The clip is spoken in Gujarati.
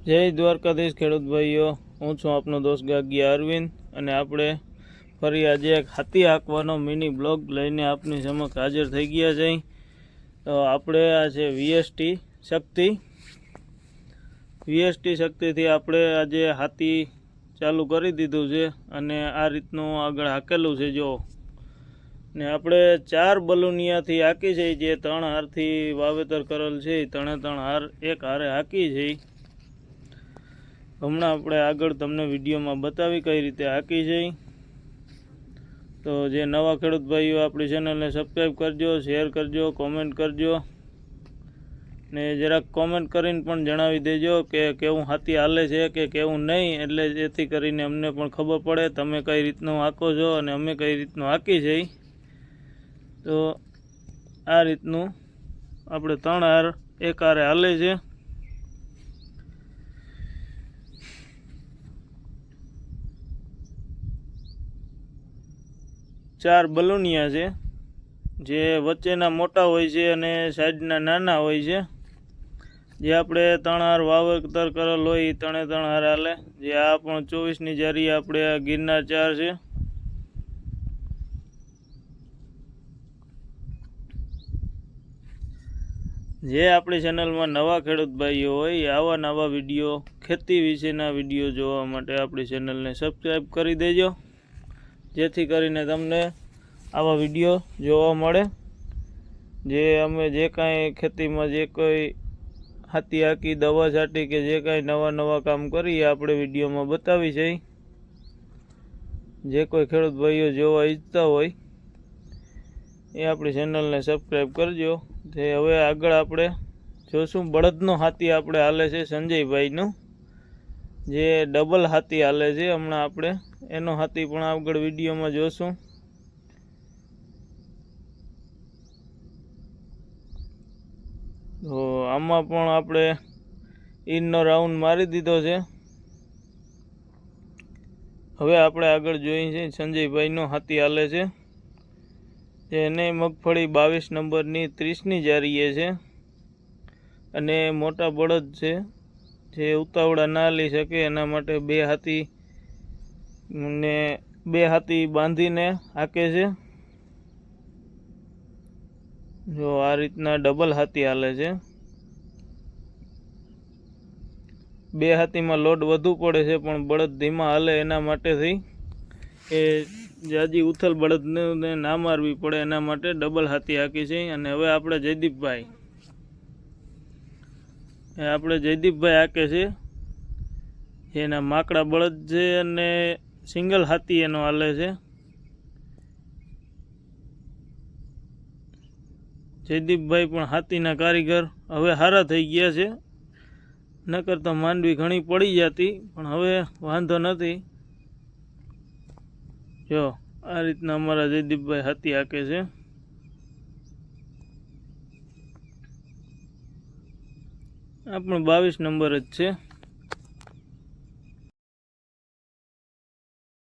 જય દ્વારકાધીશ ખેડૂત ભાઈઓ, હું છું આપનો દોસ્ત ગાગિયા અરવિંદ અને આપણે ફરી આજે એક હાથી હાંકવાનો મિની બ્લોગ લઈને આપની સમક્ષ હાજર થઈ ગયા છે. તો આપણે આ છે વીએસટી શક્તિથી આપણે આજે હાથી ચાલુ કરી દીધું છે અને આ રીતનું આગળ હાંકેલું છે જો. ને આપણે 4 બલુનિયાથી હાંકી છે, જે 3 હારથી વાવેતર કરેલ છે. 3 હાર એક હારે હાંકી છે. હમણાં આપણે આગળ તમને વિડીયોમાં બતાવી કઈ રીતે હાંકી છે. તો જે નવા ખેડૂત ભાઈઓ આપણી ચેનલને સબસ્ક્રાઈબ કરજો, શેર કરજો, કોમેન્ટ કરજો ને જરાક કોમેન્ટ કરીને પણ જણાવી દેજો કે કેવું હાથી હાલે છે કે કેવું નહીં, એટલે જેથી કરીને અમને પણ ખબર પડે તમે કઈ રીતનું હાંકો છો અને અમે કઈ રીતનું હાંકી છે. તો આ રીતનું આપણે 3 હાર એક હારે હાલે છે. ચાર બલુનિયા છે, જે વચ્ચેના મોટા હોય છે અને સાઈડના નાના હોય છે. જે આપણે 3 હાર વાવેતર કરેલ હોય એ 3 હાર હાલે. જે આ પણ 24ની જારી આપણે આ ગિરનાર 4 છે. જે આપણી ચેનલમાં નવા ખેડૂત ભાઈઓ હોય આવા નવા વિડીયો, ખેતી વિશેના વિડીયો જોવા માટે આપણી ચેનલને સબસ્ક્રાઈબ કરી દેજો, જેથી કરીને તમને આવા વિડીયો જોવા મળે. જે અમે જે કાંઈ ખેતીમાં જે કોઈ હાથી હાંકી, દવા છાંટી કે જે કાંઈ નવા કામ કરીએ આપણે વિડીયોમાં બતાવી છે. જે કોઈ ખેડૂત ભાઈઓ જોવા ઈચ્છતા હોય એ આપણી ચેનલને સબસ્ક્રાઈબ કરજો. તે હવે આગળ આપણે જોશું બળદનો હાથી આપણે હાલે છે સંજયભાઈનું, જે ડબલ હાથી હાલે છે. હમણાં આપણે એનો હાથી પણ આગળ વિડીયોમાં જોશું. તો આમાં પણ આપણે ઈનનો રાઉન્ડ મારી દીધો છે. હવે આપણે આગળ જોઈએ છે સંજયભાઈનો હાથી હાલે છે. એને મગફળી 22 નંબરની 30ની જારીએ છે અને મોટા બળદ છે, જે ઉતાવળા ના લઈ શકે એના માટે 2 હાથી ને 2 હાથી બાંધીને હાંકે છે. જો આ રીતના ડબલ હાથી હાલે છે. 2 હાથીમાં લોડ વધુ પડે છે, પણ બળદ ધીમા હાલે એના માટેથી એ જાજી ઉથલ બળદને ના મારવી પડે એના માટે ડબલ હાથી હાંકી છે. અને હવે આપણે જયદીપભાઈ હાંકે છે. એના માકડા બળદ છે અને સિંગલ હાથી એનો હાલે છે. જયદીપભાઈ પણ હાથીના કારીગર હવે સારા થઈ ગયા છે. નકર તો માંડવી ઘણી પડી જતી, પણ હવે વાંધો નથી. જો આ રીતના અમારા જયદીપભાઈ હાથી હાંકે છે. આ પણ 22 નંબર જ છે.